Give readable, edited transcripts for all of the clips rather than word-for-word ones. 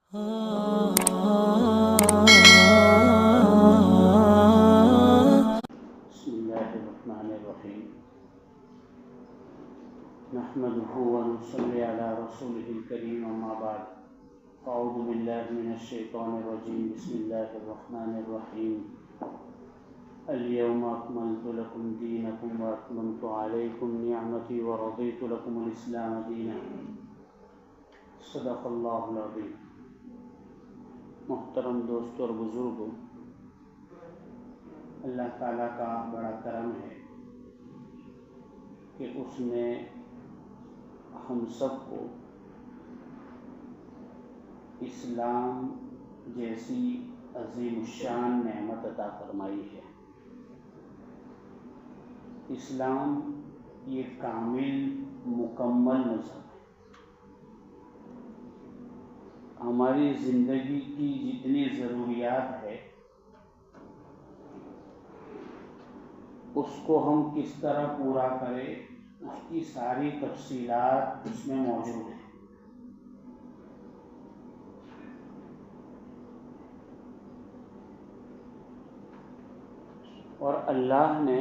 बिस्मिल्लाहिर्रहमानिर्रहीम नहमदुहु व नुसल्ली अला रसूलिहिल करीम अम्मा बाद अऊज़ु बिल्लाहि मिनश शैतानिर रजीम बिस्मिल्लाहिर्रहमानिर्रहीम अल-यौमा अकमलतु लकुम दीनकुम व अतममतु अलैकुम निअमती व रज़ीतु लकुमुल इस्लाम दीनन सदक़ल्लाहुल अज़ीम। मोहतरम दोस्तों और बुज़ुर्गों, अल्लाह ताला का बड़ा करम है कि उसने हम सबको इस्लाम जैसी अज़ीमुश्शान नेमत अता फरमाई है। इस्लाम ये कामिल मुकम्मल मज़हब है। हमारी ज़िंदगी की जितनी ज़रूरियात है उसको हम किस तरह पूरा करें, उसकी सारी तफसीलात उसमें मौजूद है। और अल्लाह ने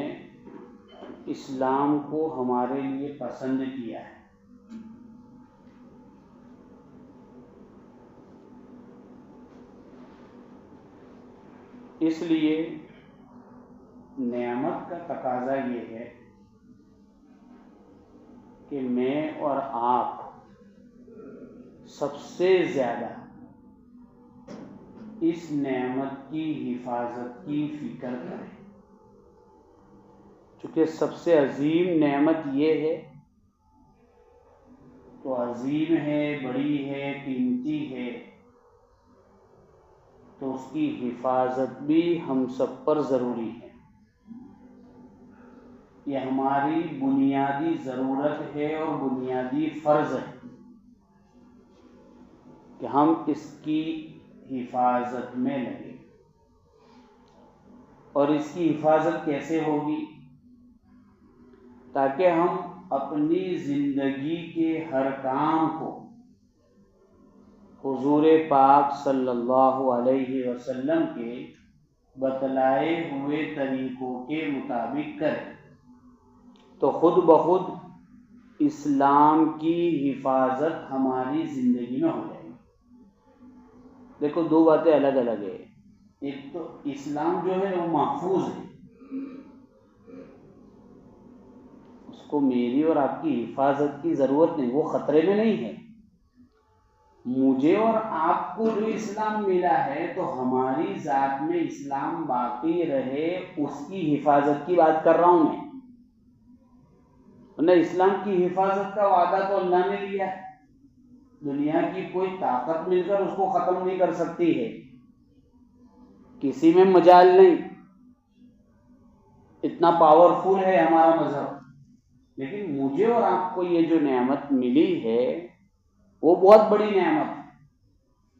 इस्लाम को हमारे लिए पसंद किया है। इसलिए नेमत का तकाजा ये है कि मैं और आप सबसे ज़्यादा इस नेमत की हिफाजत की फ़िक्र करें। चूँकि सबसे अजीम नेमत ये है तो अजीम है, बड़ी है, कीमती है, तो उसकी हिफाजत भी हम सब पर ज़रूरी है। ये हमारी बुनियादी ज़रूरत है और बुनियादी फ़र्ज़ है कि हम इसकी हिफाजत में लगे। और इसकी हिफाजत कैसे होगी? ताकि हम अपनी ज़िंदगी के हर काम को हुज़ूर पाक सल्लल्लाहु अलैहि वसल्लम के बतलाए हुए तरीक़ों के मुताबिक करें, तो खुद ब खुद इस्लाम की हिफाजत हमारी ज़िंदगी में हो जाएगी। देखो, दो बातें अलग अलग है। एक तो इस्लाम जो है वो महफूज है, उसको मेरी और आपकी हिफाजत की ज़रूरत नहीं, वो ख़तरे में नहीं है। मुझे और आपको जो इस्लाम मिला है तो हमारी ज़ात में इस्लाम बाकी रहे, उसकी हिफाजत की बात कर रहा हूँ मैं। वरना इस्लाम की हिफाजत का वादा तो अल्लाह ने लिया है। दुनिया की कोई ताकत मिलकर उसको ख़त्म नहीं कर सकती है, किसी में मजाल नहीं, इतना पावरफुल है हमारा मज़हब। लेकिन मुझे और आपको ये जो नेमत मिली है वो बहुत बड़ी नेमत है।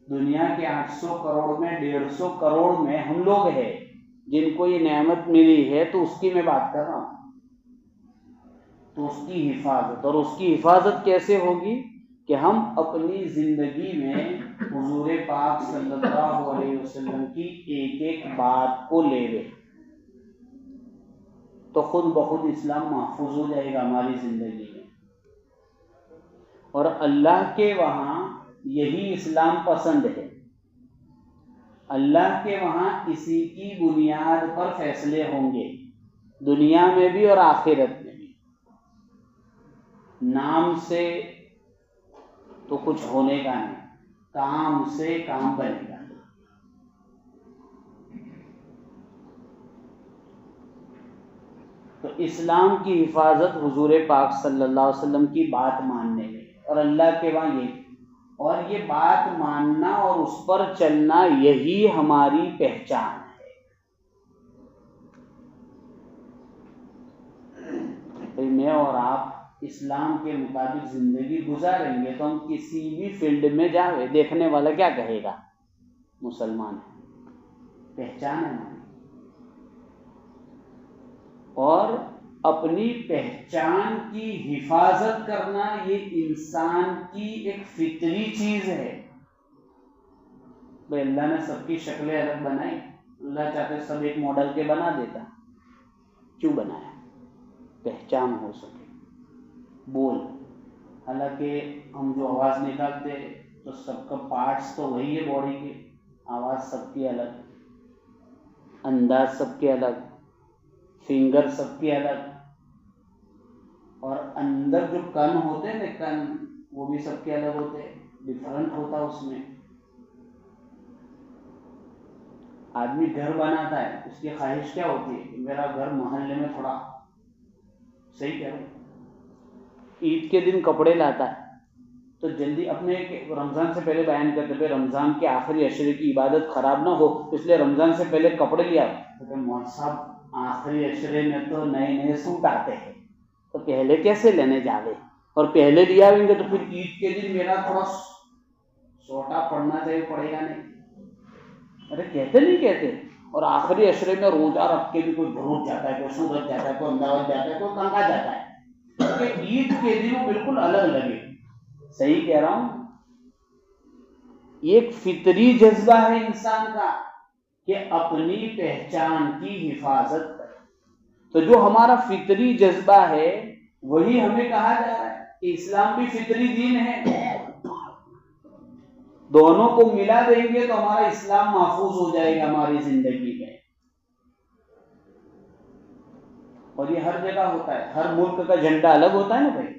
दुनिया के 800 करोड़ में 150 करोड़ में हम लोग हैं जिनको ये नेमत मिली है, तो उसकी मैं बात कर रहा हूँ। तो उसकी हिफाजत, और उसकी हिफाजत कैसे होगी कि हम अपनी ज़िंदगी में हुज़ूर पाक सल्लल्लाहु अलैहि वसल्लम की एक एक बात को लेवे, तो खुद ब खुद इस्लाम महफूज हो जाएगा हमारी ज़िंदगी में। और अल्लाह के वहाँ यही इस्लाम पसंद है। अल्लाह के वहाँ इसी की बुनियाद पर फैसले होंगे, दुनिया में भी और आखिरत में भी। नाम से तो कुछ होने का नहीं, काम से काम बनेगा। तो इस्लाम की हिफाजत हुजूर पाक सल्लल्लाहु अलैहि वसल्लम की बात मानने में, और अल्लाह के वहाँ ये, और ये बात मानना और उस पर चलना, यही हमारी पहचान है। भाई मैं और आप इस्लाम के मुताबिक ज़िंदगी गुजारेंगे तो हम किसी भी फील्ड में जाए, देखने वाला क्या कहेगा? मुसलमान है, पहचान है हमारी। और अपनी पहचान की हिफाजत करना ये इंसान की एक फितरी चीज़ है। भाई अल्लाह ने सबकी शक्लें अलग बनाई, अल्लाह चाहते सब एक मॉडल के बना देता, क्यों बनाया? पहचान हो सके, बोल। हालांकि हम जो आवाज निकालते तो सबका पार्ट्स तो वही है बॉडी के, आवाज सबकी अलग, अंदाज सबके अलग, फिंगर सबके अलग, और अंदर जो कण होते हैं ना, कण, वो भी सबके अलग होते हैं, डिफरेंट होता उसमें। आदमी घर बनाता है, उसकी ख्वाहिश क्या होती है कि मेरा घर मोहल्ले में थोड़ा सही करो। ईद के दिन कपड़े लाता है तो जल्दी अपने, रमजान से पहले बयान करते थे रमजान के आखिरी अशरे की इबादत खराब ना हो, इसलिए रमजान से पहले कपड़े लिया। तो मौलाना साहब आखिरी अशरे में तो नए नए सूट आते हैं, तो पहले कैसे लेने जावे, और पहले लिया होंगे तो फिर ईद के दिन मेरा थोड़ा सोटा पड़ना चाहिए, पड़ेगा नहीं। अरे कहते नहीं कहते। और आखिरी अशरे में रोजा रख के भी कोई भरूच जाता है, कोई सूरत जाता है, कोई अहमदाबाद जाता है, कोई कंका जाता है, क्योंकि ईद के दिन वो बिल्कुल अलग लगे। सही कह रहा हूं? एक फितरी जज्बा है इंसान का कि अपनी पहचान की हिफाजत करे। तो जो हमारा फितरी जज्बा है वही हमें कहा जा रहा है कि इस्लाम भी फितरी दीन है। दोनों को मिला देंगे तो हमारा इस्लाम महफूज हो जाएगा हमारी जिंदगी में। और ये हर जगह होता है, हर मुल्क का झंडा अलग होता है ना भाई,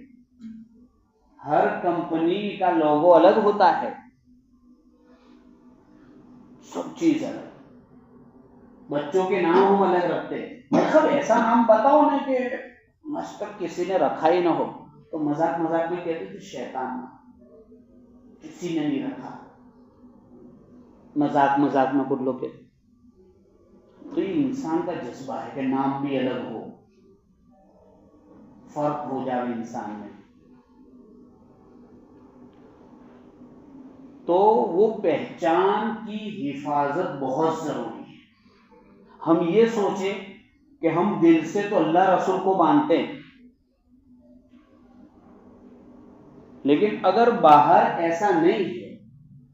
हर कंपनी का लोगो अलग होता है, सब चीज अलग। बच्चों के नाम हम अलग रखते हैं, मतलब ऐसा नाम बताओ ना कि मस्तक किसी ने रखा ही ना हो, तो मजाक मजाक में कहते थे शैतान, किसी ने नहीं रखा, मजाक मजाक में कुछ लोग कहते। तो ये इंसान का जज्बा है कि नाम भी अलग हो, फर्क हो जाए इंसान में। तो वो पहचान की हिफाजत बहुत जरूरी है। हम ये सोचें कि हम दिल से तो अल्लाह रसूल को मानते हैं, लेकिन अगर बाहर ऐसा नहीं है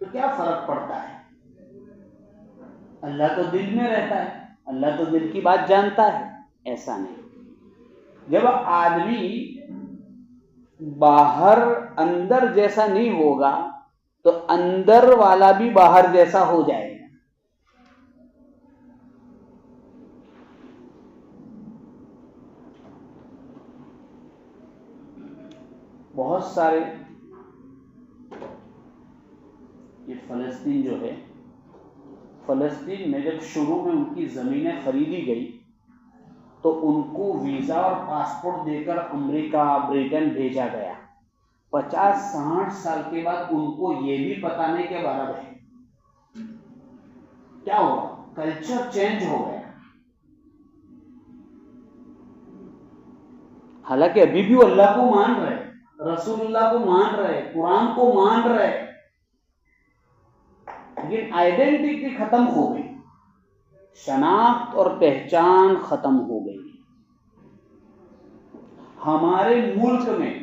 तो क्या फर्क पड़ता है? अल्लाह तो दिल में रहता है, अल्लाह तो दिल की बात जानता है। ऐसा नहीं। जब आदमी बाहर अंदर जैसा नहीं होगा तो अंदर वाला भी बाहर जैसा हो जाएगा। बहुत सारे, ये फलस्तीन जो है, फलस्तीन में जब शुरू में उनकी जमीनें खरीदी गई तो उनको वीजा और पासपोर्ट देकर अमेरिका, ब्रिटेन भेजा गया। 50-60 साल के बाद उनको ये भी पता नहीं कि भारत है क्या हुआ, कल्चर चेंज हो गया। हालांकि अभी भी वो अल्लाह को मान रहे, रसूलुल्लाह को मान रहे, कुरान को मान रहे, लेकिन आइडेंटिटी खत्म हो गई, शनाख्त और पहचान खत्म हो गई। हमारे मुल्क में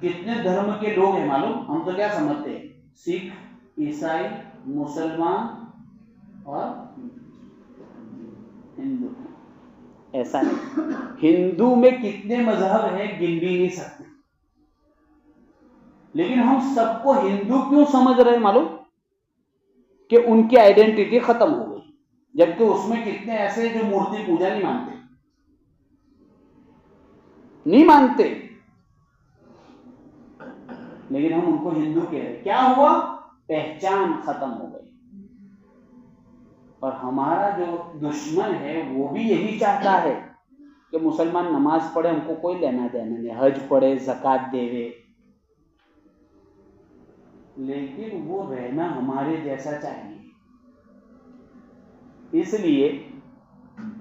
कितने धर्म के लोग हैं मालूम? हम तो क्या समझते हैं, सिख, ईसाई, मुसलमान और हिंदू। ऐसा नहीं। हिंदू में कितने मजहब हैं गिन भी नहीं सकते, लेकिन हम सबको हिंदू क्यों समझ रहे हैं मालूम? कि उनकी आइडेंटिटी खत्म हो गई, जबकि उसमें कितने ऐसे जो मूर्ति पूजा नहीं मानते, लेकिन हम उनको हिंदू कह रहे। क्या हुआ? पहचान खत्म हो गई। और हमारा जो दुश्मन है वो भी यही चाहता है कि मुसलमान नमाज पढ़े, हमको कोई लेना देना नहीं, हज पढ़े, ज़कात देवे, लेकिन वो रहना हमारे जैसा चाहिए। इसलिए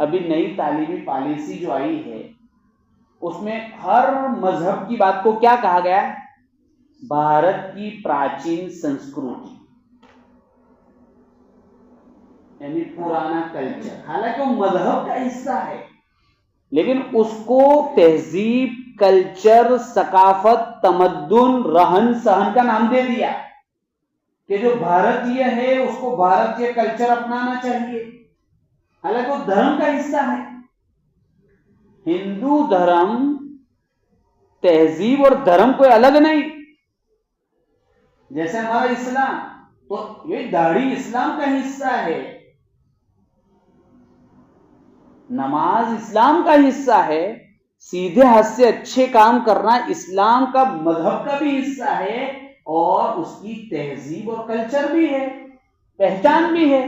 अभी नई तालीमी पॉलिसी जो आई है उसमें हर मजहब की बात को क्या कहा गया? भारत की प्राचीन संस्कृति, यानी पुराना कल्चर। हालांकि वो मजहब का हिस्सा है, लेकिन उसको तहजीब, कल्चर, सकाफत, तमद्दुन, रहन सहन का नाम दे दिया। कि जो भारतीय है उसको भारतीय कल्चर अपनाना चाहिए, हालांकि वो धर्म का हिस्सा है। हिंदू धर्म तहजीब और धर्म कोई अलग नहीं। जैसे हमारा इस्लाम, तो ये दाढ़ी इस्लाम का हिस्सा है, नमाज इस्लाम का हिस्सा है, सीधे हाथ से अच्छे काम करना इस्लाम का मजहब का भी हिस्सा है, और उसकी तहजीब और कल्चर भी है, पहचान भी है।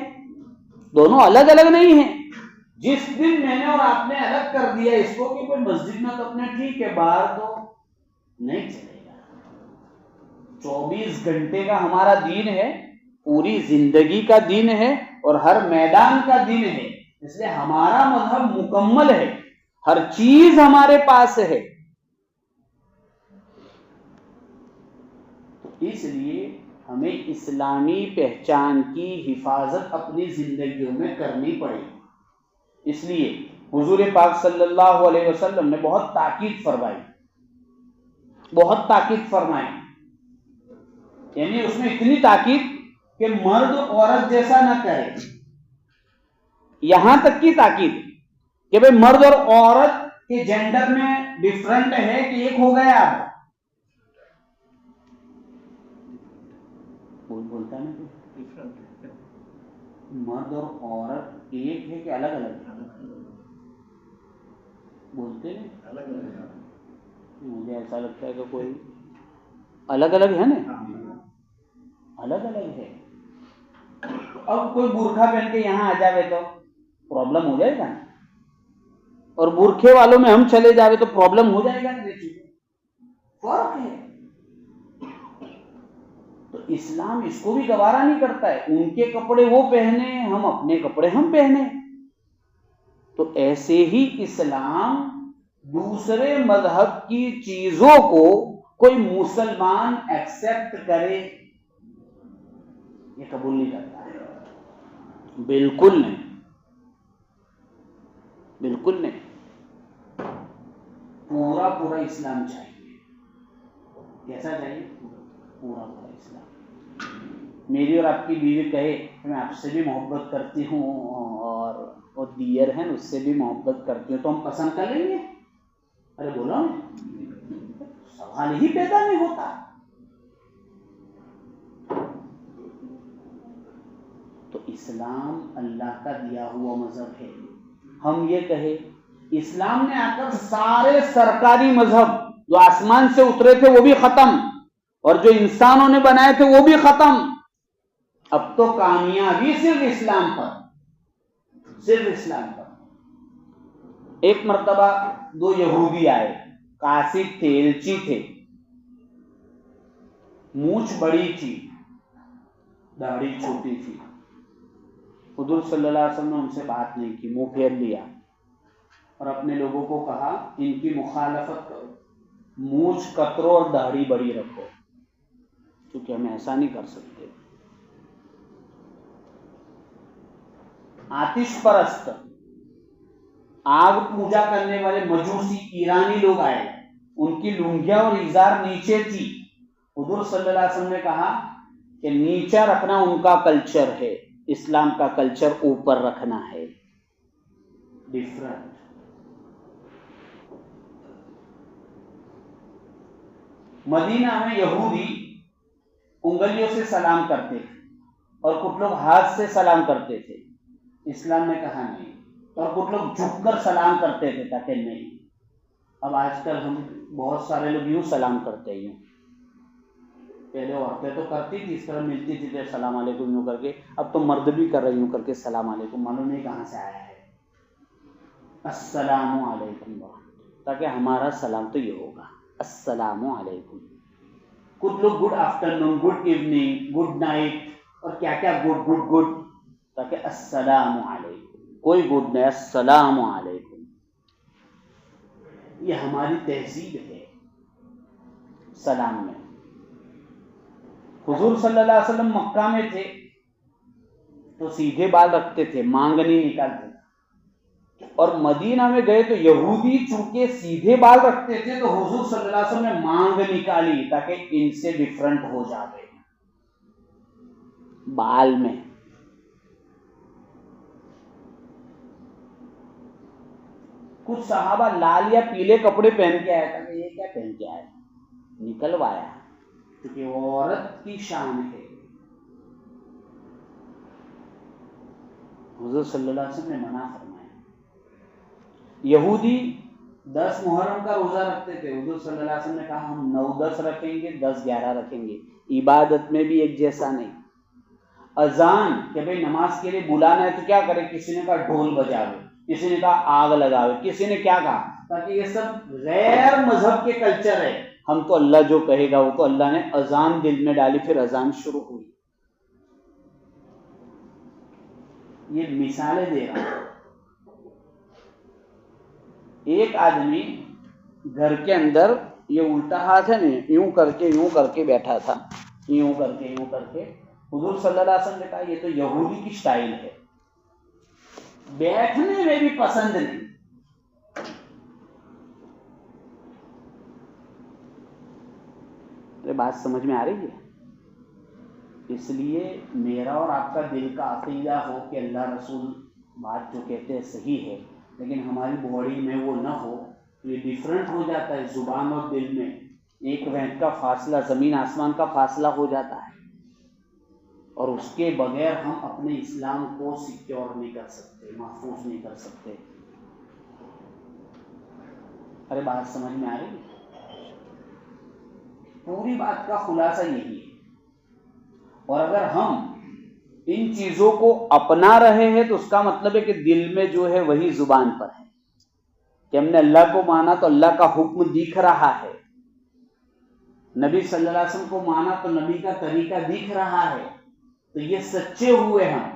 दोनों अलग अलग नहीं है। जिस दिन मैंने और आपने अलग कर दिया इसको कि कोई मस्जिद में तो अपने ठीक है, बाहर तो नहीं चलेगा। 24 घंटे का हमारा दीन है, पूरी जिंदगी का दीन है और हर मैदान का दीन है, इसलिए हमारा मजहब मुकम्मल है, हर चीज हमारे पास है। इसलिए हमें इस्लामी पहचान की हिफाजत अपनी जिंदगियों में करनी पड़ेगी। इसलिए हुजूर पाक सल्लल्लाहु अलैहि वसल्लम ने बहुत ताकीद फरमाई, यानी उसमें इतनी ताकीद कि मर्द औरत जैसा ना करे। यहां तक की ताकीद कि भाई मर्द और औरत के जेंडर में डिफरेंट है कि एक हो गया। अब बोलता है ना, मर्द और औरत एक है कि अलग अलग है? बोलते हैं अलग अलग। मुझे ऐसा लगता है कि कोई अलग अलग है ना, अलग अलग है। अब कोई बुर्खा पहन के यहां आ जावे तो प्रॉब्लम हो जाएगा ना, और बुरखे वालों में हम चले जावे तो प्रॉब्लम हो जाएगा। फर्क है। तो इस्लाम इसको भी गवारा नहीं करता है, उनके कपड़े वो पहने, हम अपने कपड़े हम पहने। तो ऐसे ही इस्लाम दूसरे मजहब की चीजों को कोई मुसलमान एक्सेप्ट करे ये कबूल नहीं करता है, बिल्कुल नहीं, बिल्कुल नहीं। पूरा पूरा इस्लाम चाहिए। कैसा चाहिए? पूरा पूरा इस्लाम। मेरी और आपकी बीवी कहे मैं आपसे भी मोहब्बत करती हूँ और वो दियर है उससे भी मोहब्बत करती हूँ, तो हम पसंद कर लेंगे? अरे बोलो, सवाल ही पैदा नहीं होता। तो इस्लाम अल्लाह का दिया हुआ मजहब है। हम ये कहे इस्लाम ने आकर सारे सरकारी मजहब जो आसमान से उतरे थे वो भी खत्म, और जो इंसानों ने बनाए थे वो भी खत्म। अब तो कामयाबी सिर्फ इस्लाम पर, सिर्फ इस्लाम पर। एक मर्तबा दो यहूदी आए, कासिद थे, एलची थे, मूंछ बड़ी थी, दाढ़ी छोटी थी। हुजूर सल्लल्लाहु अलैहि वसल्लम ने उनसे बात नहीं की, मुंह फेर लिया और अपने लोगों को कहा इनकी मुखालफत करो, मूंछ कतरो और दाढ़ी बड़ी रखो, क्योंकि हम ऐसा नहीं कर सकते। आतिश परस्त, आग पूजा करने वाले मजूसी ईरानी लोग आए, उनकी लुंगियां और इजार नीचे थी। हुजूर सल्लल्लाहु अलैहि वसल्लम ने कहा कि नीचा रखना उनका कल्चर है, इस्लाम का कल्चर ऊपर रखना है, डिफरेंट। मदीना में यहूदी उंगलियों से सलाम करते थे और कुछ लोग हाथ से सलाम करते थे। इस्लाम ने कहा नहीं, और कुछ लोग झुककर सलाम करते थे ताकि नहीं। अब आजकल हम बहुत सारे लोग यूं सलाम करते हैं, पहले औरतें तो करती थी, इस तरह मिलती थी तो सलाम अलैकुम यूं करके, अब तो मर्द भी कर रहे यूं करके सलाम अलैकुम, मालूम नहीं कहां से आया है अस्सलामु अलैकुम, ताकि हमारा सलाम तो ये होगा अस्सलामु अलैकुम। कुछ लोग good afternoon, good evening, good night और क्या क्या गुड गुड गुड, ताकि अस्सलामु अलैकुम। कोई गुड नहीं, अस्सलामु अलैकुम। ये हमारी तहजीब है सलाम में। हुजूर सल्लल्लाहु अलैहि वसल्लम मक्का में थे तो सीधे बाल रखते थे, मांग नहीं निकालते थे, और मदीना में गए तो यहूदी चूंकि सीधे बाल रखते थे तो हुजूर सल्लल्लाहु अलैहि वसल्लम ने मांग निकाली ताकि इनसे डिफरेंट हो जाए। बाल में। कुछ सहाबा लाल या पीले कपड़े पहन के आया था कि ये क्या पहन के आया, निकलवाया, क्योंकि वो औरत की शान है। हुजूर सल्लल्लाहु अलैहि वसल्लम ने मना फरमाया। यहूदी 10 मुहर्रम का रोजा रखते थे, हुजूर सल्लल्लाहु अलैहि वसल्लम ने कहा हम 9-10 रखेंगे, 10-11 रखेंगे, इबादत में भी एक जैसा नहीं। अजान कि भाई नमाज के लिए बुलाना है तो क्या करे, किसी ने कहा ढोल बजावे, किसी ने कहा आग लगावे, किसी ने क्या कहा, ताकि ये सब गैर मजहब के कल्चर है। हम तो अल्लाह जो कहेगा वो तो अल्लाह ने अजान दिल में डाली, फिर अजान शुरू हुई। ये मिसालें दे रहा हूं। एक आदमी घर के अंदर ये उल्टा हाथ है ना, यूं करके बैठा था, यूं करके। हुजूर सल्लल्लाहु अलैहि वसल्लम ने कहा ये तो यहूदी की स्टाइल है, बैठने में भी पसंद नहीं। अरे बात समझ में आ रही है? इसलिए मेरा और आपका दिल का अकीदा हो कि अल्लाह रसूल बात जो कहते हैं सही है, लेकिन हमारी बॉडी में वो ना हो, ये डिफरेंट हो जाता है। जुबान और दिल में एक वैंक का फासला, जमीन आसमान का फासला हो जाता है, और उसके बगैर हम अपने इस्लाम को सिक्योर नहीं कर सकते, महफूज नहीं कर सकते। अरे बात समझ में आ रही है? पूरी बात का खुलासा यही है। और अगर हम इन चीजों को अपना रहे हैं तो उसका मतलब है कि दिल में जो है वही जुबान पर है, कि हमने अल्लाह को माना तो अल्लाह का हुक्म दिख रहा है, नबी सल्लल्लाहु अलैहि वसल्लम को माना तो नबी का तरीका दिख रहा है, तो ये सच्चे हुए हम।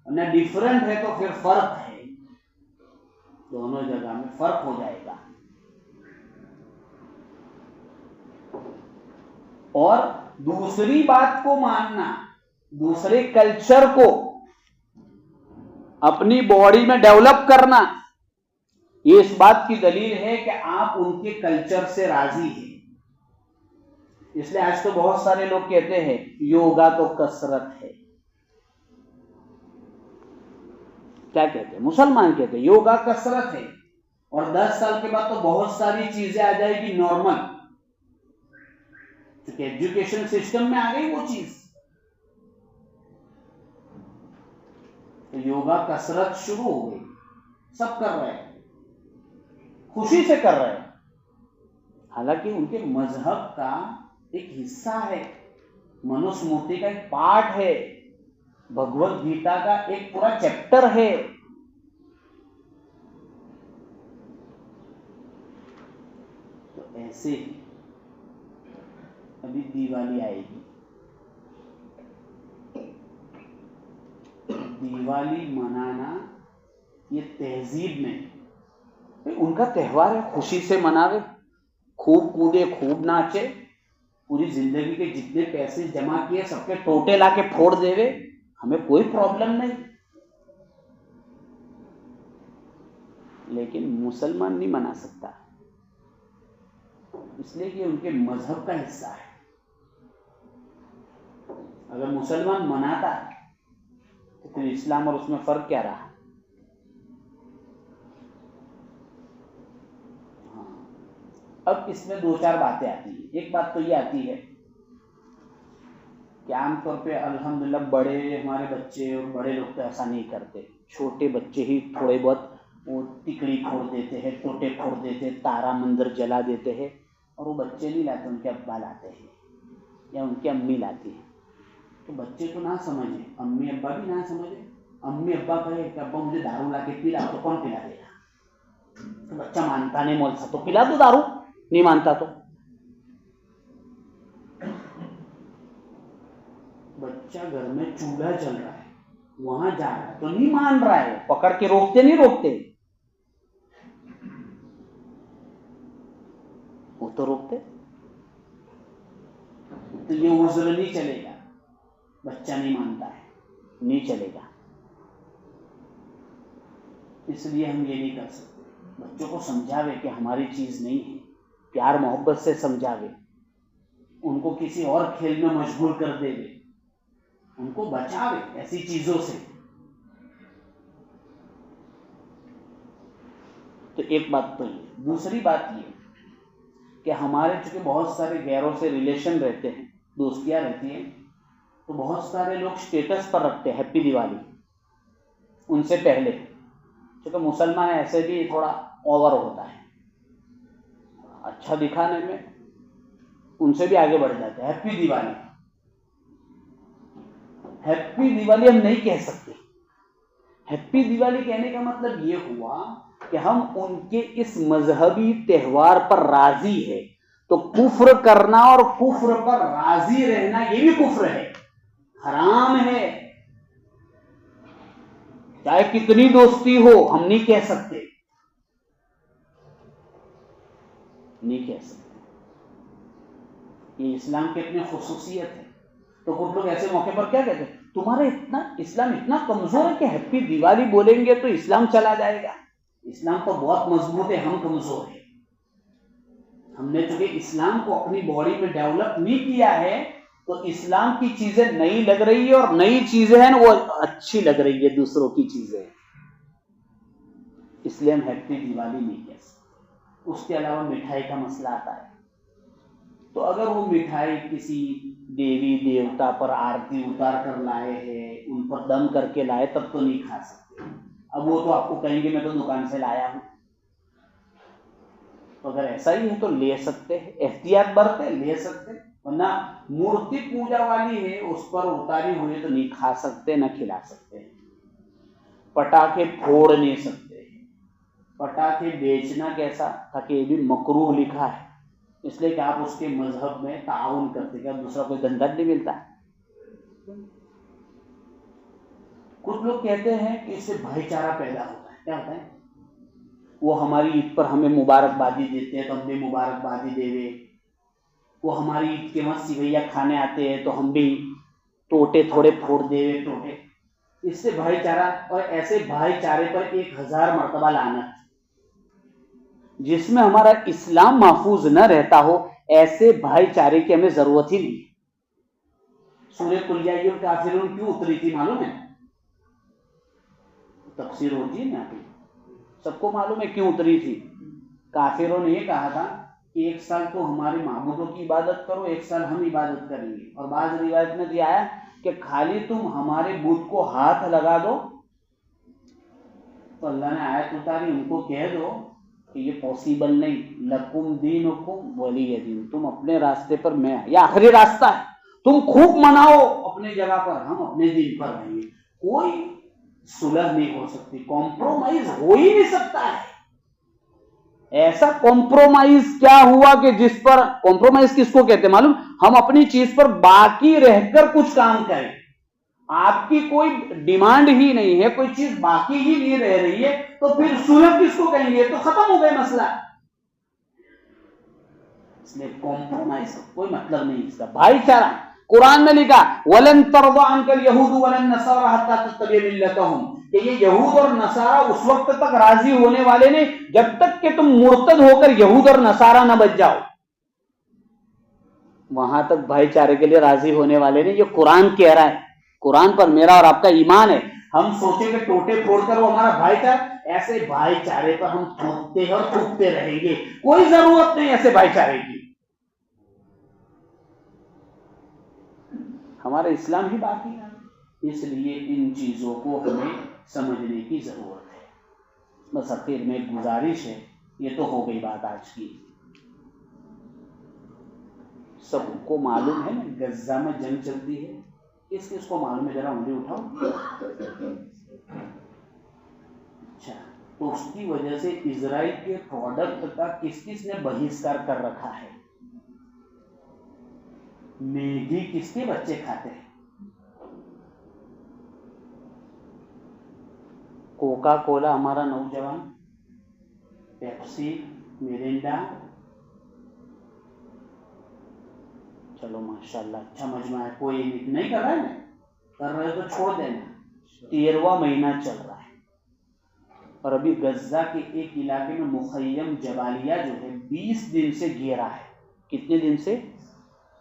न डिफरेंट है तो फिर फर्क है, दोनों जगह में फर्क हो जाएगा। और दूसरी बात को मानना, दूसरे कल्चर को अपनी बॉडी में डेवलप करना, ये इस बात की दलील है कि आप उनके कल्चर से राजी हैं। इसलिए आज तो बहुत सारे लोग कहते हैं योगा तो कसरत है। क्या कहते हैं? मुसलमान कहते हैं योगा कसरत है, और 10 साल के बाद तो बहुत सारी चीजें आ जाएगी नॉर्मल, क्योंकि एजुकेशन सिस्टम में आ गई वो चीज। तो योगा कसरत शुरू हो गई, सब कर रहे हैं, खुशी से कर रहे हैं, हालांकि उनके मजहब का एक हिस्सा है, मनुस्मृति का एक पार्ट है, भगवत गीता का एक पूरा चैप्टर है। तो ऐसे अभी दिवाली आएगी, दिवाली मनाना ये तहजीब में उनका त्योहार है, खुशी से मनावे, खूब कूदे, खूब नाचे, पूरी जिंदगी के जितने पैसे जमा किए सबके टोटे लाके फोड़ देवे, हमें कोई प्रॉब्लम नहीं। लेकिन मुसलमान नहीं मना सकता, इसलिए कि उनके मजहब का हिस्सा है। अगर मुसलमान मनाता तो फिर इस्लाम और उसमें फर्क क्या रहा? अब इसमें 2-4 बातें आती हैं। एक बात तो ये आती है कि आमतौर पे अल्हम्दुलिल्लाह बड़े, हमारे बच्चे और बड़े लोग तो ऐसा नहीं करते, छोटे बच्चे ही थोड़े बहुत वो तिकड़ी फोड़ देते हैं, टोटे फोड़ देते हैं, तारा मंदिर जला देते हैं, और वो बच्चे नहीं लाते, उनके अब्बा लाते हैं या उनकी अम्मी लाती है। तो बच्चे को ना समझे, अम्मी अब्बा भी ना समझे, अम्मी अब्बा कहे कि अब्बा मुझे दारू ला के पिला, तो कौन पिला देगा? तो बच्चा मानता नहीं, मौलसा तो पिला दो दारू, नहीं मानता तो। बच्चा घर में चूल्हा जल रहा है, वहां जा रहा है तो नहीं मान रहा है, पकड़ के रोकते नहीं रोकते, वो तो रोकते। तो ये उज़्र नहीं चलेगा, बच्चा नहीं मानता है, नहीं चलेगा। इसलिए हम ये नहीं कर सकते, बच्चों को समझावे कि हमारी चीज नहीं है, प्यार मोहब्बत से समझावे, उनको किसी और खेल में मशगूल कर देवे, उनको उनको बचावे ऐसी चीजों से। तो एक बात तो ये। दूसरी बात ये कि हमारे चूंकि बहुत सारे गैरों से रिलेशन रहते हैं, दोस्तियां रहती हैं, तो बहुत सारे लोग स्टेटस पर रखते हैं हैप्पी दिवाली उनसे पहले, क्योंकि मुसलमान ऐसे भी थोड़ा ओवर होता है, अच्छा दिखाने में उनसे भी आगे बढ़ जाते हैं। हैप्पी दिवाली, हैप्पी दिवाली हम नहीं कह सकते। हैप्पी दिवाली कहने का मतलब ये हुआ कि हम उनके इस मजहबी त्योहार पर राजी है। तो कुफ्र करना और कुफ्र पर राजी रहना ये भी कुफ्र है, हराम है। चाहे कितनी दोस्ती हो, हम नहीं कह सकते, नहीं कह सकते। ये इस्लाम की अपनी खुसूसियत है। तो कुछ लोग ऐसे मौके पर क्या कहते हैं, तुम्हारा इतना इस्लाम इतना कमजोर है कि हैप्पी दिवाली बोलेंगे तो इस्लाम चला जाएगा। इस्लाम तो बहुत मजबूत है, हम कमजोर हैं। हमने चूंकि इस्लाम को अपनी बॉडी में डेवलप नहीं किया है, तो इस्लाम की चीजें नई लग रही है, और नई चीजें हैं वो अच्छी लग रही है दूसरों की चीजें, इसलिए हम हैप्पी दिवाली नहीं कह सकते। उसके अलावा मिठाई का मसला आता है, तो अगर वो मिठाई किसी देवी देवता पर आरती उतार कर लाए हैं, उन पर दम करके लाए, तब तो नहीं खा सकते। अब वो तो आपको कहेंगे मैं तो दुकान से लाया हूं, तो अगर ऐसा ही है तो ले सकते हैं, एहतियात बरते ले सकते, वरना मूर्ति पूजा वाली है उस पर उतारी हुई तो नहीं खा सकते, ना खिला सकते। पटाखे फोड़ नहीं सकते। पटाखे बेचना कैसा था कि ये भी मकरूह लिखा है, इसलिए कि आप उसके मजहब में ताउन करते, क्या दूसरा कोई धंधा नहीं मिलता। कुछ लोग कहते हैं कि इससे भाईचारा पैदा होता है। क्या होता है, वो हमारी ईद पर हमें मुबारकबादी देते हैं तो हम भी मुबारकबादी देवे, वो हमारी ईद के वहां सिवैया खाने आते हैं तो हम भी टोटे थोड़े फोड़ देवे टोटे, इससे भाईचारा। और ऐसे भाईचारे पर 1000 मर्तबा लानत। जिसमें हमारा इस्लाम महफूज न रहता हो, ऐसे भाईचारे की हमें जरूरत ही नहीं है। सूरह कुल या अय्युहल काफिरून क्यों उतरी थी मालूम है? तफसीर होती है ना, सबको मालूम है क्यों उतरी थी। काफिरों ने ये कहा था कि एक साल तो हमारे माबूदों की इबादत करो, एक साल हम इबादत करेंगे। और बाद रिवायत में दिया है कि खाली तुम हमारे बुत को हाथ लगा दो, तो अल्लाह ने आयत उतारी, उनको कह दो कि ये पॉसिबल नहीं, लकुम दीनुकुम वलिय दीन, तुम अपने रास्ते पर, मैं ये आखिरी रास्ता है, तुम खूब मनाओ अपने जगह पर, हम अपने दिन पर रहेंगे। कोई सुलह नहीं हो सकती, कॉम्प्रोमाइज हो ही नहीं सकता है। ऐसा कॉम्प्रोमाइज क्या हुआ कि जिस पर, कॉम्प्रोमाइज किसको कहते हैं मालूम, हम अपनी चीज पर बाकी रहकर कुछ काम करें। आपकी कोई डिमांड ही नहीं है, कोई चीज बाकी ही नहीं रह रही है, तो फिर सुलह किसको कहेंगे? तो खत्म हो गया मसला। इसलिए कॉम्प्रोमाइज कोई मतलब नहीं इसका। भाईचारा, कुरान में लिखा वलन तरदा अंकल यहूद वलन नसारा हत्ता तत्तबी मिल्लतहुम, कि ये यहूद और नसारा उस वक्त तक राजी होने वाले नहीं जब तक कि तुम मुर्तद होकर यहूद और नसारा न बच जाओ, वहां तक भाईचारे के लिए राजी होने वाले नहीं। ये कुरान कह रहा है, कुरान पर मेरा और आपका ईमान है। हम सोचेंगे टोटे फोड़कर वो हमारा भाईचारा, ऐसे भाईचारे पर हम थूकते और थूकते रहेंगे, कोई जरूरत नहीं ऐसे भाईचारे की। हमारा इस्लाम ही बाकी है, इसलिए इन चीजों को हमें समझने की जरूरत है। बस आखिर में एक गुजारिश है, ये तो हो गई बात आज की। सबको मालूम है ना गज्जा में जंग चलती है, किस किस को मालूम है? जरा उंगली उठाओ। अच्छा, तो उसकी वजह से इजराइल के प्रोडक्ट का किस किस ने बहिष्कार कर रखा है? मैगी किसके बच्चे खाते हैं? कोका कोला हमारा नौजवान, पेप्सी, मिरिंडा, चलो माशाल्लाह अच्छा मजमा है, कोई नहीं कर रहा है ना, कर रहे हो तो छोड़ देना। 13वां महीना चल रहा है और अभी गज्जा के एक इलाके में मुखय्यम जबालिया जो है 20 दिन से घेरा है। कितने दिन से?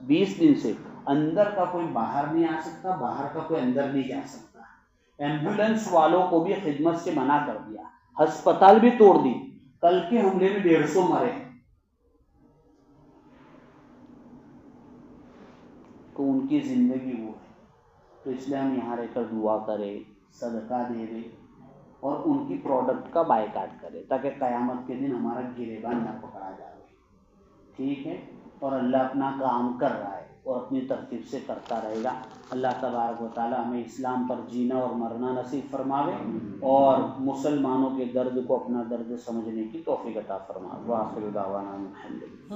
20 दिन से। अंदर का कोई बाहर नहीं आ सकता, बाहर का कोई अंदर नहीं जा सकता। एम्बुलेंस वालों को भी खिदमत से मना कर दिया, अस्पताल भी तोड़ दी। कल के हमले में 150 मरे, तो उनकी जिंदगी वो है। तो इसलिए हम यहाँ रहकर दुआ करें, सदका दे दें और उनकी प्रोडक्ट का बायकाट करें, ताकि क़यामत के दिन हमारा गिरेबान न पकड़ा जाए। ठीक है, और अल्लाह अपना काम कर रहा है और अपनी तरतीब से करता रहेगा। अल्लाह तबारक व तआला हमें इस्लाम पर जीना और मरना नसीब फरमावे और मुसलमानों के दर्द को अपना दर्द समझने की तौफीक अता फरमावे। व आखिर दावाना अल्हम्दुलिल्लाह।